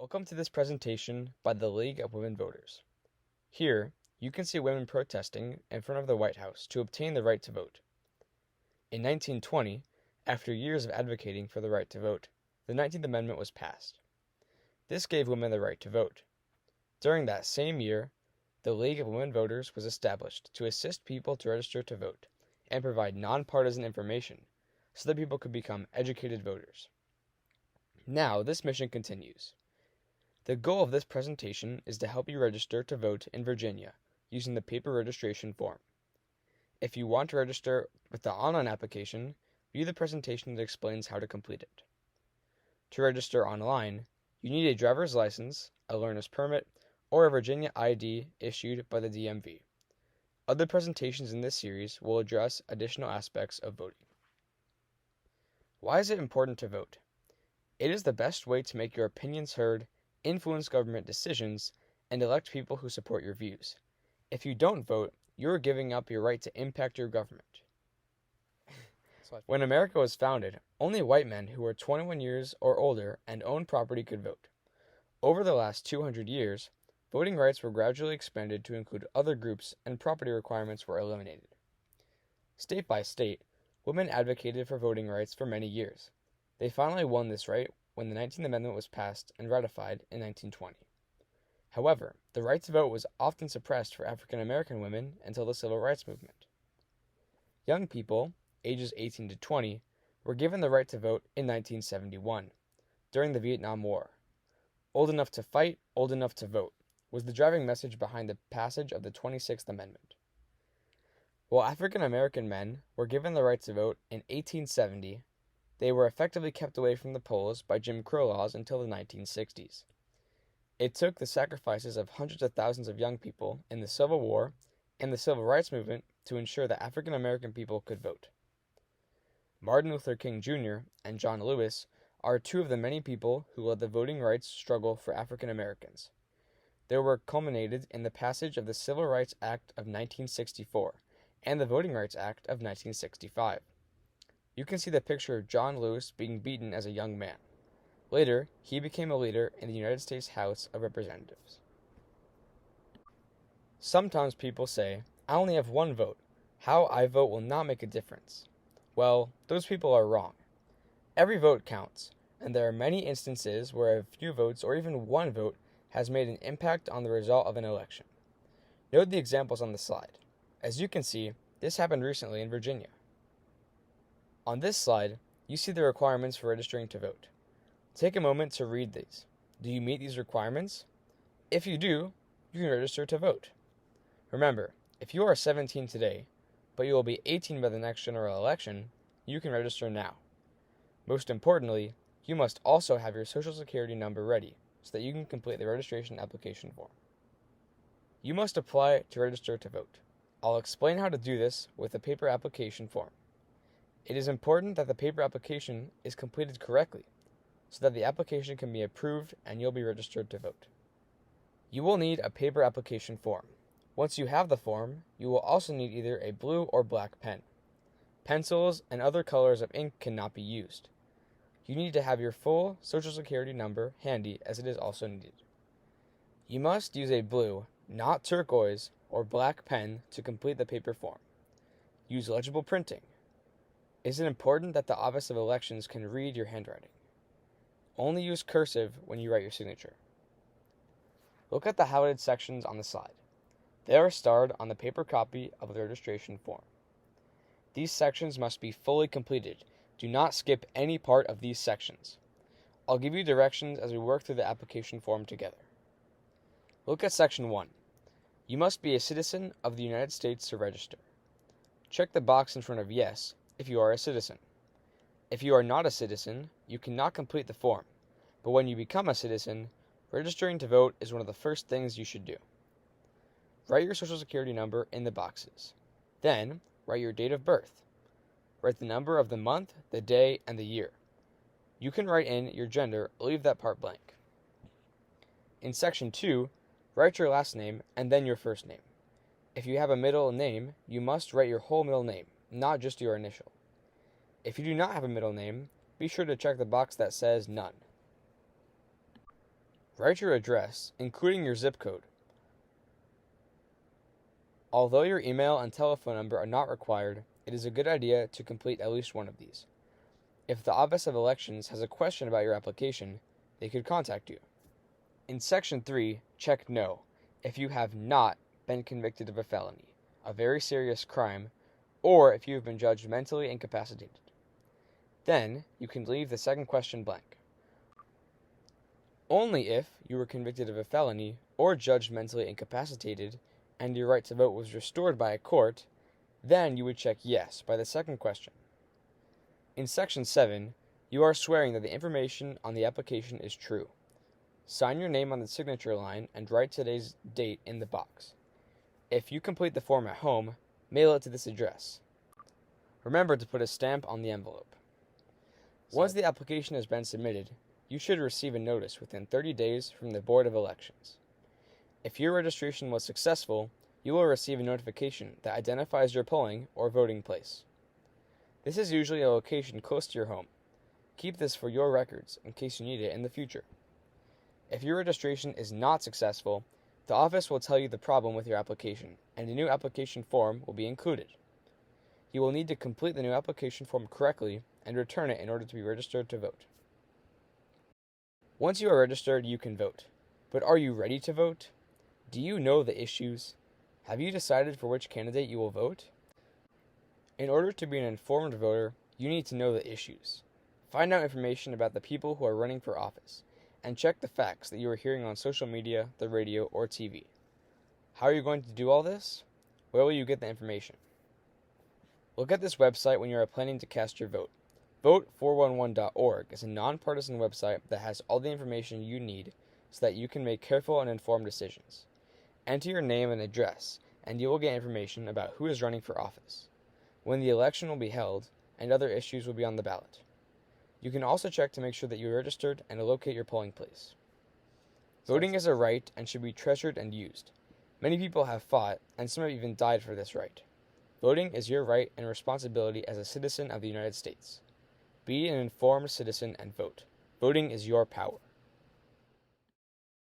Welcome to this presentation by the League of Women Voters. Here, you can see women protesting in front of the White House to obtain the right to vote. In 1920, after years of advocating for the right to vote, the 19th Amendment was passed. This gave women the right to vote. During that same year, the League of Women Voters was established to assist people to register to vote and provide nonpartisan information so that people could become educated voters. Now, this mission continues. The goal of this presentation is to help you register to vote in Virginia using the paper registration form. If you want to register with the online application, view the presentation that explains how to complete it. To register online, you need a driver's license, a learner's permit, or a Virginia ID issued by the DMV. Other presentations in this series will address additional aspects of voting. Why is it important to vote? It is the best way to make your opinions heard, influence government decisions, and elect people who support your views. If you don't vote, you're giving up your right to impact your government. When America was founded, only white men who were 21 years or older and owned property could vote. Over the last 200 years, voting rights were gradually expanded to include other groups and property requirements were eliminated. State by state, women advocated for voting rights for many years. They finally won this right when the 19th Amendment was passed and ratified in 1920. However, the right to vote was often suppressed for African American women until the Civil Rights Movement. Young people, ages 18 to 20, were given the right to vote in 1971, during the Vietnam War. Old enough to fight, old enough to vote, was the driving message behind the passage of the 26th Amendment. While African American men were given the right to vote in 1870, they were effectively kept away from the polls by Jim Crow laws until the 1960s. It took the sacrifices of hundreds of thousands of young people in the Civil War and the Civil Rights Movement to ensure that African American people could vote. Martin Luther King Jr. and John Lewis are two of the many people who led the voting rights struggle for African Americans. Their work culminated in the passage of the Civil Rights Act of 1964 and the Voting Rights Act of 1965. You can see the picture of John Lewis being beaten as a young man. Later, he became a leader in the United States House of Representatives. Sometimes people say, I only have one vote. How I vote will not make a difference. Well, those people are wrong. Every vote counts, and there are many instances where a few votes or even one vote has made an impact on the result of an election. Note the examples on the slide. As you can see, this happened recently in Virginia. On this slide, you see the requirements for registering to vote. Take a moment to read these. Do you meet these requirements? If you do, you can register to vote. Remember, if you are 17 today, but you will be 18 by the next general election, you can register now. Most importantly, you must also have your Social Security number ready so that you can complete the registration application form. You must apply to register to vote. I'll explain how to do this with the paper application form. It is important that the paper application is completed correctly so that the application can be approved and you'll be registered to vote. You will need a paper application form. Once you have the form, you will also need either a blue or black pen. Pencils and other colors of ink cannot be used. You need to have your full Social Security number handy as it is also needed. You must use a blue, not turquoise, or black pen to complete the paper form. Use legible printing. Is it important that the Office of Elections can read your handwriting? Only use cursive when you write your signature. Look at the highlighted sections on the slide. They are starred on the paper copy of the registration form. These sections must be fully completed. Do not skip any part of these sections. I'll give you directions as we work through the application form together. Look at section 1. You must be a citizen of the United States to register. Check the box in front of yes if you are a citizen. If you are not a citizen, you cannot complete the form, but when you become a citizen, registering to vote is one of the first things you should do. Write your Social Security number in the boxes. Then, write your date of birth. Write the number of the month, the day, and the year. You can write in your gender or leave that part blank. In section 2, write your last name and then your first name. If you have a middle name, you must write your whole middle name, not just your initial. If you do not have a middle name, be sure to check the box that says none. Write your address, including your zip code. Although your email and telephone number are not required, it is a good idea to complete at least one of these. If the Office of Elections has a question about your application, they could contact you. In Section 3, check No if you have not been convicted of a felony, a very serious crime, or if you have been judged mentally incapacitated. Then, you can leave the second question blank. Only if you were convicted of a felony or judged mentally incapacitated and your right to vote was restored by a court, then you would check Yes by the second question. In Section 7, you are swearing that the information on the application is true. Sign your name on the signature line and write today's date in the box. If you complete the form at home, mail it to this address. Remember to put a stamp on the envelope. Once the application has been submitted, you should receive a notice within 30 days from the Board of Elections. If your registration was successful, you will receive a notification that identifies your polling or voting place. This is usually a location close to your home. Keep this for your records in case you need it in the future. If your registration is not successful, the office will tell you the problem with your application, and a new application form will be included. You will need to complete the new application form correctly and return it in order to be registered to vote. Once you are registered, you can vote. But are you ready to vote? Do you know the issues? Have you decided for which candidate you will vote? In order to be an informed voter, you need to know the issues. Find out information about the people who are running for office, and check the facts that you are hearing on social media, the radio, or TV. How are you going to do all this? Where will you get the information? Look at this website when you are planning to cast your vote. Vote411.org is a nonpartisan website that has all the information you need so that you can make careful and informed decisions. Enter your name and address, and you will get information about who is running for office, when the election will be held, and other issues will be on the ballot. You can also check to make sure that you are registered and to locate your polling place. Voting is a right and should be treasured and used. Many people have fought, and some have even died for this right. Voting is your right and responsibility as a citizen of the United States. Be an informed citizen and vote. Voting is your power.